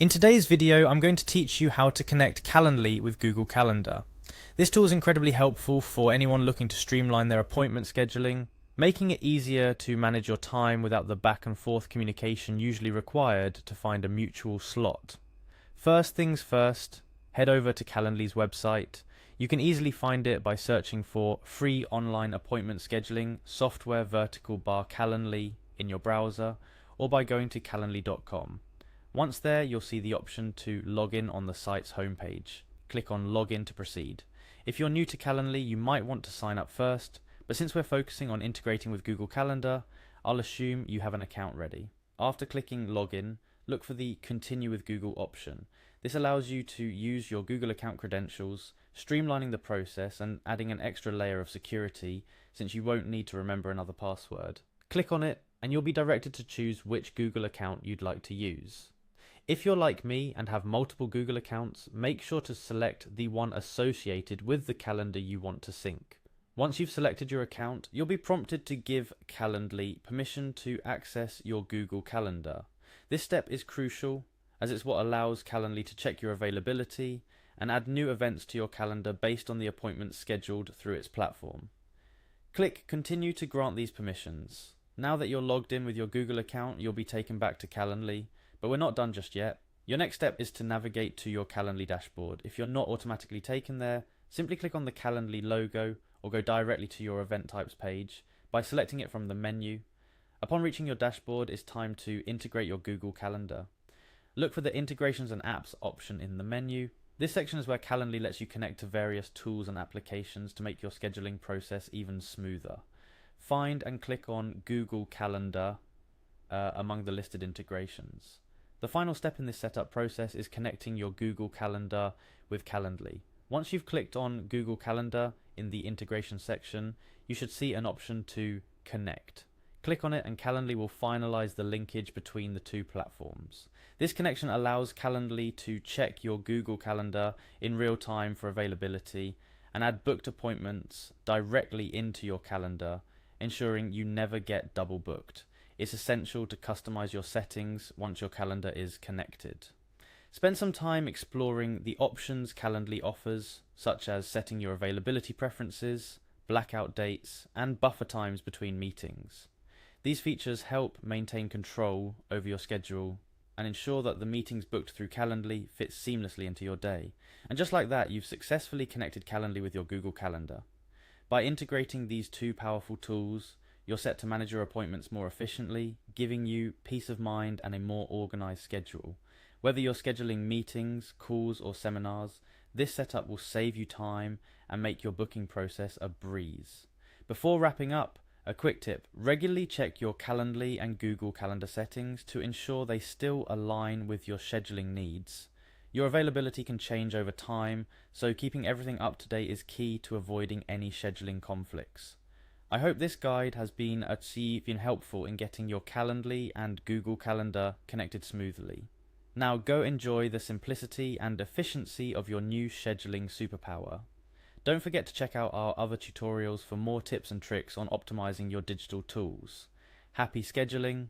In today's video, I'm going to teach you how to connect Calendly with Google Calendar. This tool is incredibly helpful for anyone looking to streamline their appointment scheduling, making it easier to manage your time without the back and forth communication usually required to find a mutual slot. First things first, head over to Calendly's website. You can easily find it by searching for free online appointment scheduling software vertical bar Calendly in your browser, or by going to calendly.com. Once there, you'll see the option to log in on the site's homepage. Click on Login to proceed. If you're new to Calendly, you might want to sign up first, but since we're focusing on integrating with Google Calendar, I'll assume you have an account ready. After clicking Login, look for the Continue with Google option. This allows you to use your Google account credentials, streamlining the process and adding an extra layer of security since you won't need to remember another password. Click on it and you'll be directed to choose which Google account you'd like to use. If you're like me and have multiple Google accounts, make sure to select the one associated with the calendar you want to sync. Once you've selected your account, you'll be prompted to give Calendly permission to access your Google Calendar. This step is crucial as it's what allows Calendly to check your availability and add new events to your calendar based on the appointments scheduled through its platform. Click Continue to grant these permissions. Now that you're logged in with your Google account, you'll be taken back to Calendly. But we're not done just yet. Your next step is to navigate to your Calendly dashboard. If you're not automatically taken there, simply click on the Calendly logo or go directly to your event types page by selecting it from the menu. Upon reaching your dashboard, it's time to integrate your Google Calendar. Look for the Integrations and Apps option in the menu. This section is where Calendly lets you connect to various tools and applications to make your scheduling process even smoother. Find and click on Google Calendar among the listed integrations. The final step in this setup process is connecting your Google Calendar with Calendly. Once you've clicked on Google Calendar in the integration section, you should see an option to connect. Click on it and Calendly will finalize the linkage between the two platforms. This connection allows Calendly to check your Google Calendar in real time for availability and add booked appointments directly into your calendar, ensuring you never get double booked. It's essential to customize your settings once your calendar is connected. Spend some time exploring the options Calendly offers, such as setting your availability preferences, blackout dates, and buffer times between meetings. These features help maintain control over your schedule and ensure that the meetings booked through Calendly fit seamlessly into your day. And just like that, you've successfully connected Calendly with your Google Calendar. By integrating these two powerful tools, you're set to manage your appointments more efficiently, giving you peace of mind and a more organized schedule. Whether you're scheduling meetings, calls, or seminars, this setup will save you time and make your booking process a breeze. Before wrapping up, a quick tip: regularly check your Calendly and Google Calendar settings to ensure they still align with your scheduling needs. Your availability can change over time, so keeping everything up to date is key to avoiding any scheduling conflicts. I hope this guide has been helpful in getting your Calendly and Google Calendar connected smoothly. Now go enjoy the simplicity and efficiency of your new scheduling superpower. Don't forget to check out our other tutorials for more tips and tricks on optimizing your digital tools. Happy scheduling!